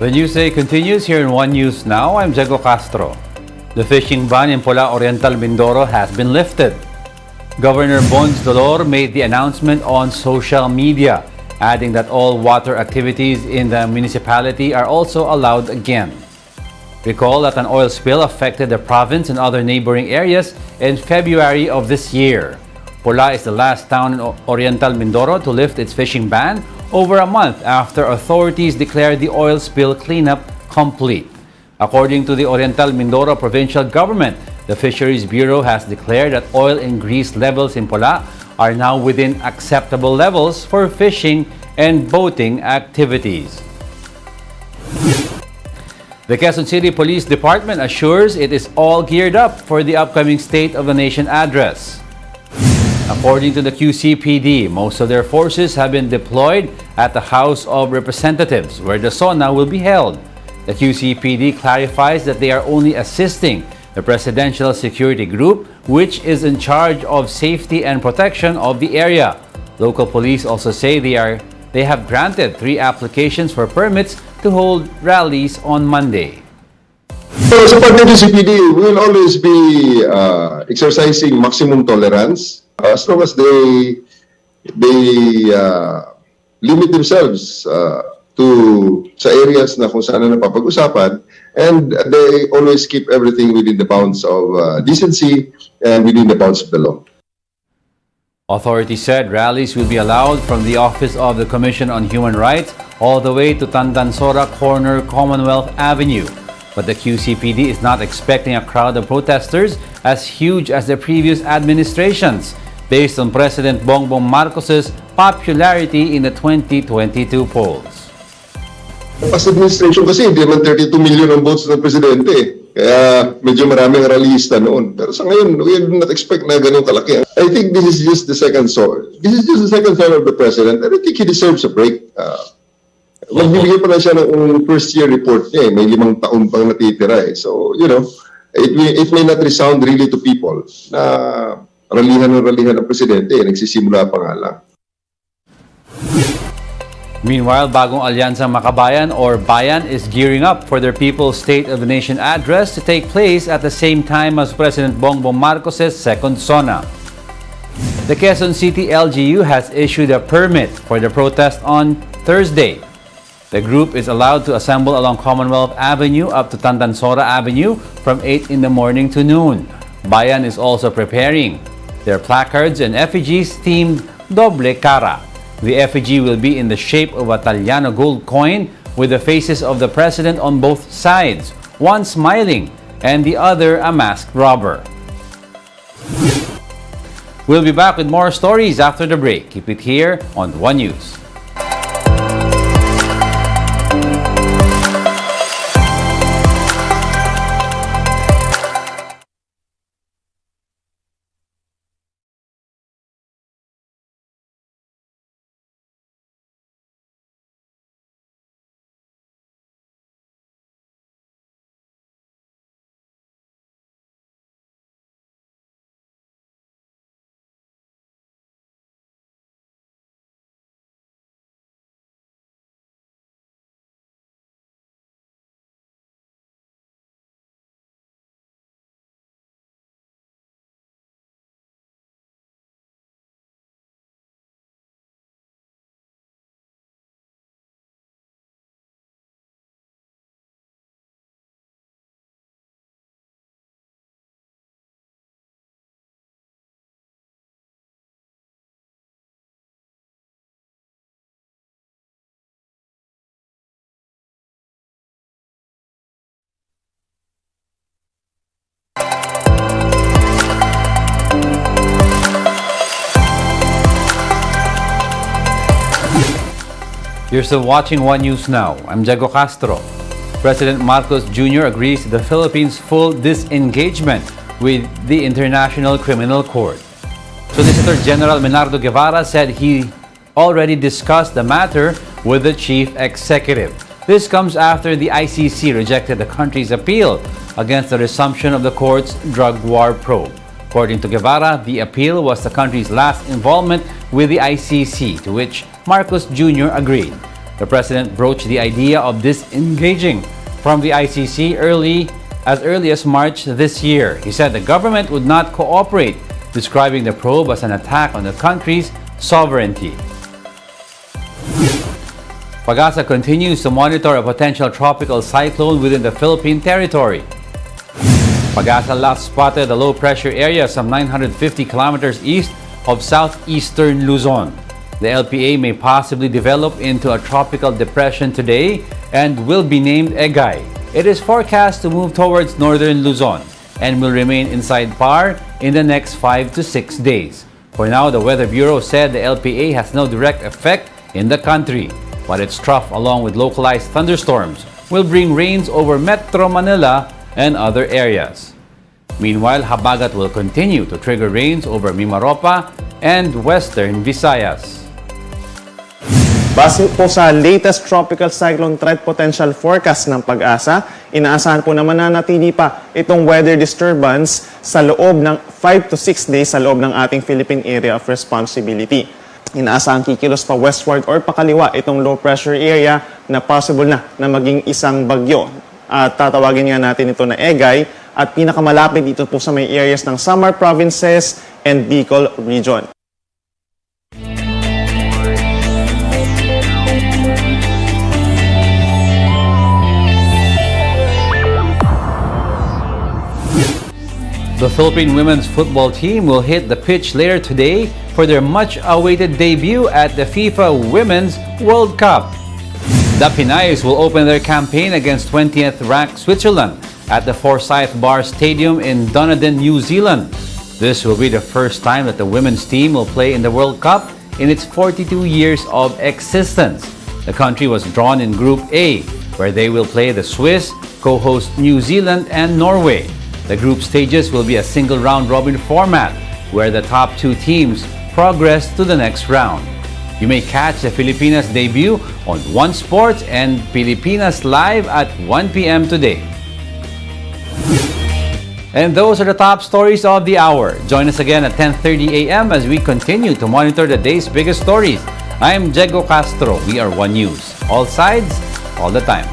The news day continues here in One News Now. I'm Diego Castro. The fishing ban in Pola, Oriental, Mindoro has been lifted. Governor Bons Dolor made the announcement on social media, adding that all water activities in the municipality are also allowed again. Recall that an oil spill affected the province and other neighboring areas in February of this year. Pola is the last town in Oriental Mindoro to lift its fishing ban over a month after authorities declared the oil spill cleanup complete. According to the Oriental Mindoro provincial government, the Fisheries Bureau has declared that oil and grease levels in Pola are now within acceptable levels for fishing and boating activities. The Quezon City Police Department assures it is all geared up for the upcoming State of the Nation address. According to the QCPD, most of their forces have been deployed at the House of Representatives, where the SONA will be held. The QCPD clarifies that they are only assisting the Presidential Security Group, which is in charge of safety and protection of the area. Local police also say they have granted 3 applications for permits to hold rallies on Monday. So, sa part ng QCPD, we will always be exercising maximum tolerance as long as they limit themselves to sa areas na kung saan na napapag-usapan, and they always keep everything within the bounds of decency and within the bounds of the law. Authorities said rallies will be allowed from the office of the Commission on Human Rights all the way to Tandansora Corner Commonwealth Avenue. But the QCPD is not expecting a crowd of protesters as huge as the previous administrations, based on President Bongbong Marcos's popularity in the 2022 polls. Past administration kasi, hindi naman 32 million ang votes ng presidente. Kaya medyo maraming rallyista noon. Pero sa ngayon, we do not expect na ganun kalaki. I think this is just the second son. This is just the second son of the president. And I think he deserves a break. Magbibigay pa na siya ng first year report niya. May 5 taon pang natitira. So, you know, it may not resound really to people na rallihan ng presidente. Nagsisimula pa nga lang. Meanwhile, bagong alyansang Makabayan or Bayan is gearing up for their People's State of the Nation address to take place at the same time as President Bongbong Marcos's second SONA. The Quezon City LGU has issued a permit for the protest on Thursday. The group is allowed to assemble along Commonwealth Avenue up to Tandansora Avenue from 8 in the morning to noon. Bayan is also preparing their placards and effigies themed Doble Cara. The effigy will be in the shape of a Italiano gold coin with the faces of the president on both sides, one smiling and the other a masked robber. We'll be back with more stories after the break. Keep it here on One News. You're still watching One News Now. I'm Diego Castro. President Marcos Jr. agrees to the Philippines' full disengagement with the International Criminal Court. Solicitor General Menardo Guevara said he already discussed the matter with the chief executive. This comes after the ICC rejected the country's appeal against the resumption of the court's drug war probe. According to Guevara, the appeal was the country's last involvement with the ICC, to which Marcos Jr. agreed. The president broached the idea of disengaging from the ICC as early as March this year. He said the government would not cooperate, describing the probe as an attack on the country's sovereignty. Pag-asa continues to monitor a potential tropical cyclone within the Philippine territory. Pag-asa last spotted a low-pressure area some 950 kilometers east of southeastern Luzon. The LPA may possibly develop into a tropical depression today and will be named Egay. It is forecast to move towards northern Luzon and will remain inside PAR in the next 5 to 6 days. For now, the Weather Bureau said the LPA has no direct effect in the country, but its trough along with localized thunderstorms will bring rains over Metro Manila and other areas. Meanwhile, Habagat will continue to trigger rains over Mimaropa and western Visayas. Base po sa latest tropical cyclone threat potential forecast ng Pag-asa, inaasahan po na mananatili pa itong weather disturbance sa loob ng 5 to 6 days sa loob ng ating Philippine Area of Responsibility. Inaasahan kikilos pa westward or pakaliwa itong low pressure area na possible na maging isang bagyo. At tatawagin nga natin ito na Egay at pinakamalapit dito po sa may areas ng Samar Provinces and Bicol Region. The Philippine women's football team will hit the pitch later today for their much-awaited debut at the FIFA Women's World Cup. The Pinays will open their campaign against 20th-ranked Switzerland at the Forsyth Bar Stadium in Dunedin, New Zealand. This will be the first time that the women's team will play in the World Cup in its 42 years of existence. The country was drawn in Group A, where they will play the Swiss, co-host New Zealand and Norway. The group stages will be a single round-robin format where the top 2 teams progress to the next round. You may catch the Filipinas debut on One Sports and Pilipinas Live at 1 p.m. today. And those are the top stories of the hour. Join us again at 10:30 a.m. as we continue to monitor the day's biggest stories. I'm Diego Castro. We are One News. All sides, all the time.